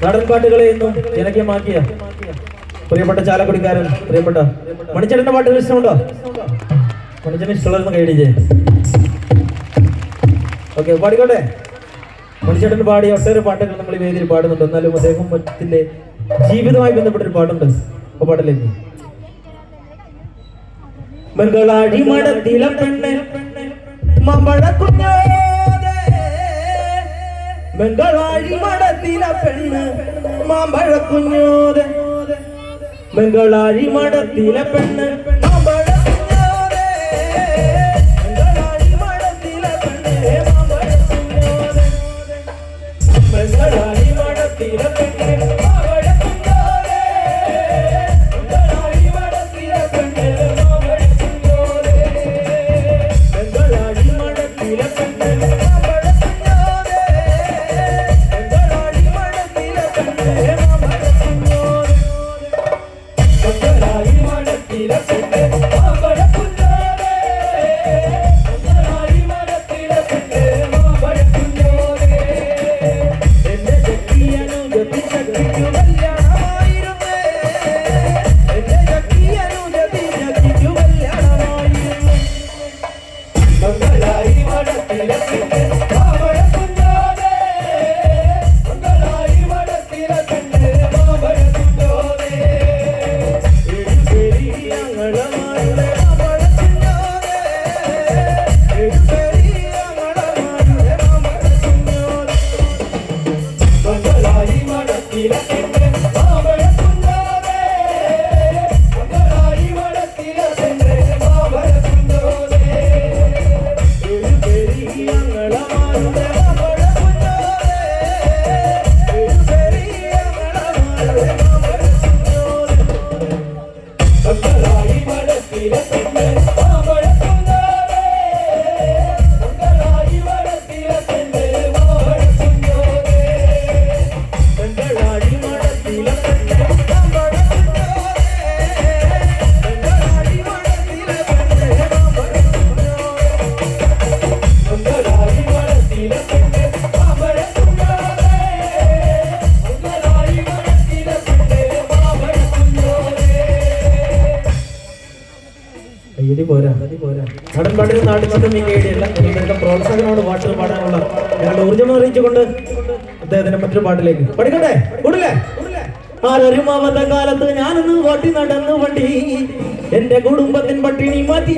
നാടൻ പാട്ടുകളെ എന്നും ജനകീയമാക്കിയ പ്രിയപ്പെട്ട ചാലക്കുടിക്കാരൻ പ്രിയപ്പെട്ട മണിച്ചേട്ടന്റെ പാട്ടുകൾ ഇഷ്ടമുണ്ടോ? മണിച്ചേട്ടൻ ഇഷ്ടമുള്ളതെന്ന് കൈയടിച്ചേ. ഓക്കെ, പാടിക്കോട്ടെ. മണിച്ചേട്ടൻ പാടിയ ഒട്ടേറെ പാട്ടുകൾ നമ്മൾ ഈ വേദിയിൽ പാടുന്നുണ്ട്. എന്നാലും അദ്ദേഹത്തിന്റെ ജീവിതവുമായി ബന്ധപ്പെട്ടൊരു പാട്ടുണ്ട്. ആ പാട്ടിലേക്ക് ബംഗളാടി മടത്തിലെ പെണ്ണ് ബംഗളാഴി മടത്തിലെ പെണ്ണ് മാമ്പഴ കുഞ്ഞോതെ ബംഗളാഴി മടത്തിലെ പെണ്ണ് മാമ്പഴ കുഞ്ഞോതെ ബംഗളാഴി മടത്തിലെ പെണ്ണ് മാമ്പഴ കുഞ്ഞോതെ ബംഗളാഴി മടത്തിലെ പെണ്ണ് മാമ്പഴ കുഞ്ഞോതെ ബംഗളാഴി മടത്തിലെ പെണ്ണ് മാമ്പഴ കുഞ്ഞോതെ ബംഗളാഴി മടത്തിലെ പെണ്ണ് പോരാ. നടൻ പാട്ടിന് നാടിനും ഈ കേടിയല്ല, നിങ്ങളുടെ പ്രോത്സാഹനമാണ് പാട്ട് പാടാനുള്ള ഞങ്ങളുടെ ഊർജ്ജം അറിയിച്ചുകൊണ്ട് അദ്ദേഹത്തിന്റെ മറ്റൊരു പാട്ടിലേക്ക് പഠിക്കട്ടെ. കൂടില്ലേ? ആരൊരുമാവത്ത കാലത്ത് ഞാനൊന്ന് ഓട്ടി നടന്നു വണ്ടി, എന്റെ കുടുംബത്തിൻ പട്ടിണി മാറ്റി